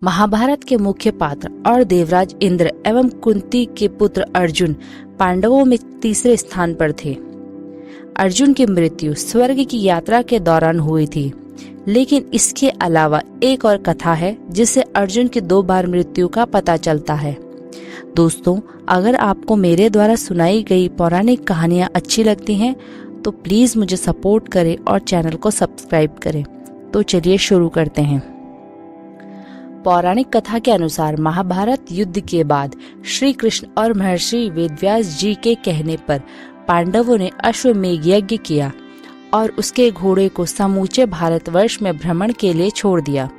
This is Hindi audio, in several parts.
महाभारत के मुख्य पात्र और देवराज इंद्र एवं कुंती के पुत्र अर्जुन पांडवों में तीसरे स्थान पर थे। अर्जुन की मृत्यु स्वर्ग की यात्रा के दौरान हुई थी, लेकिन इसके अलावा एक और कथा है जिससे अर्जुन की 2 बार मृत्यु का पता चलता है। दोस्तों, अगर आपको मेरे द्वारा सुनाई गई पौराणिक कहानियां अच्छी लगती हैं तो प्लीज मुझे सपोर्ट करें और चैनल को सब्सक्राइब करें। तो चलिए शुरू करते हैं। पौराणिक कथा के अनुसार महाभारत युद्ध के बाद श्री कृष्ण और महर्षि वेदव्यास जी के कहने पर पांडवों ने अश्वमेध यज्ञ किया और उसके घोड़े को समूचे भारतवर्ष में भ्रमण के लिए छोड़ दिया।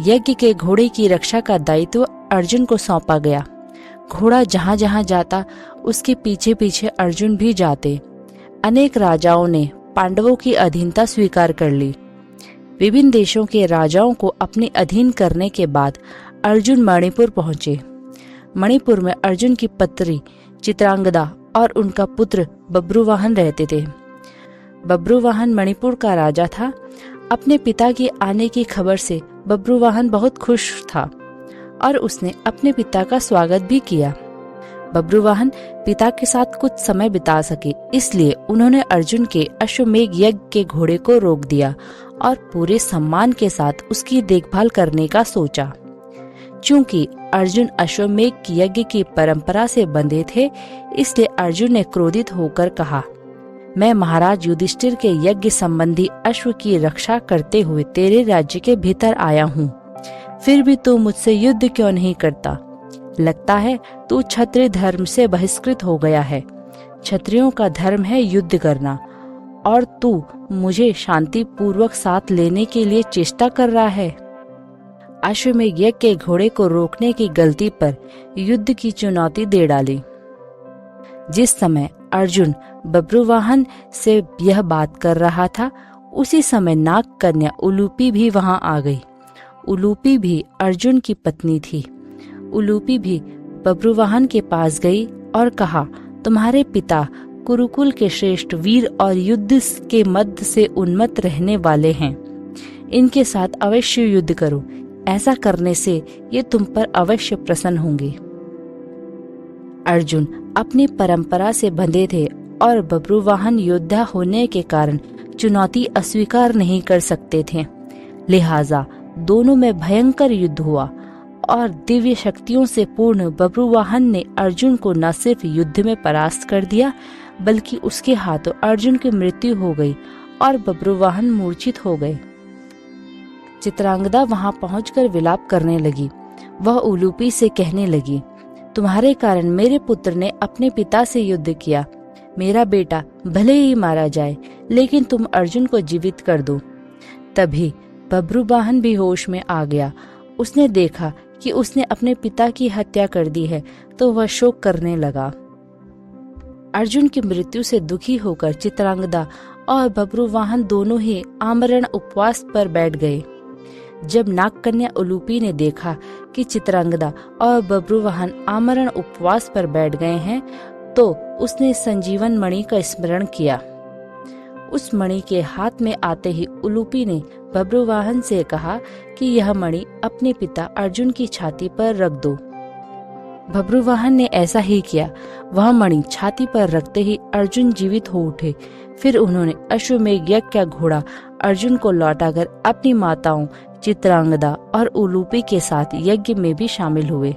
यज्ञ के घोड़े की रक्षा का दायित्व अर्जुन को सौंपा गया। घोड़ा जहाँ जहाँ जाता उसके पीछे पीछे अर्जुन भी जाते। अनेक राजाओं ने पांडवों की अधीनता स्वीकार कर ली। विभिन्न देशों के राजाओं को अपने अधीन करने के बाद अर्जुन मणिपुर पहुंचे। मणिपुर में अर्जुन की पत्नी चित्रांगदा और उनका पुत्र बब्रुवाहन रहते थे। बब्रुवाहन मणिपुर का राजा था। अपने पिता के आने की खबर से बब्रुवाहन बहुत खुश था और उसने अपने पिता का स्वागत भी किया। बब्रुवाहन पिता के साथ कुछ समय बिता सके, इसलिए उन्होंने अर्जुन के अश्वमेध यज्ञ के घोड़े को रोक दिया और पूरे सम्मान के साथ उसकी देखभाल करने का सोचा। चूंकि अर्जुन अश्वमेध यज्ञ की परंपरा से बंधे थे, इसलिए अर्जुन ने क्रोधित होकर कहा, मैं महाराज युधिष्ठिर के यज्ञ संबंधी अश्व की रक्षा करते हुए तेरे राज्य के भीतर आया हूँ, फिर भी तू मुझसे युद्ध क्यों नहीं करता? लगता है तू क्षत्रिय धर्म से बहिष्कृत हो गया है। क्षत्रियों का धर्म है युद्ध करना और तू मुझे शांति पूर्वक साथ लेने के लिए चेष्टा कर रहा है। अश्वमेध यज्ञ के घोड़े को रोकने की गलती पर युद्ध की चुनौती दे डाली। जिस समय अर्जुन बब्रुवाहन से यह बात कर रहा था, उसी समय नाग कन्या उलूपी भी वहां आ गई। उलूपी भी अर्जुन की पत्नी थी। उलूपी भी बब्रुवाहन के पास गई और कहा, तुम्हारे पिता कुरुकुल के श्रेष्ठ वीर और युद्ध के मध्य से उन्मत्त रहने वाले हैं। इनके साथ अवश्य युद्ध करो। ऐसा करने से ये तुम पर अवश्य प्रसन्न होंगे। अर्जुन अपनी परंपरा से बंधे थे और बब्रुवाहन योद्धा होने के कारण चुनौती अस्वीकार नहीं कर सकते थे। लिहाजा दोनों में भयंकर युद्ध हुआ और दिव्य शक्तियों से पूर्ण बब्रुवाहन ने अर्जुन को न सिर्फ युद्ध में परास्त कर दिया, बल्कि उसके हाथों अर्जुन की मृत्यु हो गई और बब्रुवाहन मूर्छित हो गए। चित्रांगदा वहां पहुंचकर विलाप करने लगी। वह उलूपी से कहने लगी, तुम्हारे कारण मेरे पुत्र ने अपने पिता से युद्ध किया। मेरा बेटा भले ही मारा जाए, लेकिन तुम अर्जुन को जीवित कर दो। तभी बब्रुवाहन भी होश में आ गया। उसने देखा कि उसने अपने पिता की हत्या कर दी है, तो वह शोक करने लगा। अर्जुन की मृत्यु से दुखी होकर चित्रांगदा और बब्रुवाहन दोनों ही आमरण उपवास पर बैठ गए। जब नागकन्या उलूपी ने देखा कि चित्रांगदा और बब्रुवाहन आमरण उपवास पर बैठ गए हैं, तो उसने संजीवन मणि का स्मरण किया। उस मणि के हाथ में आते ही उलूपी ने बब्रुवाहन से कहा कि यह मणि अपने पिता अर्जुन की छाती पर रख दो। बब्रुवाहन ने ऐसा ही किया। वह मणि छाती पर रखते ही अर्जुन जीवित हो उठे। फिर उन्होंने अश्वमेध यज्ञ का घोड़ा अर्जुन को लौटाकर अपनी माताओं चित्रांगदा और उलूपी के साथ यज्ञ में भी शामिल हुए।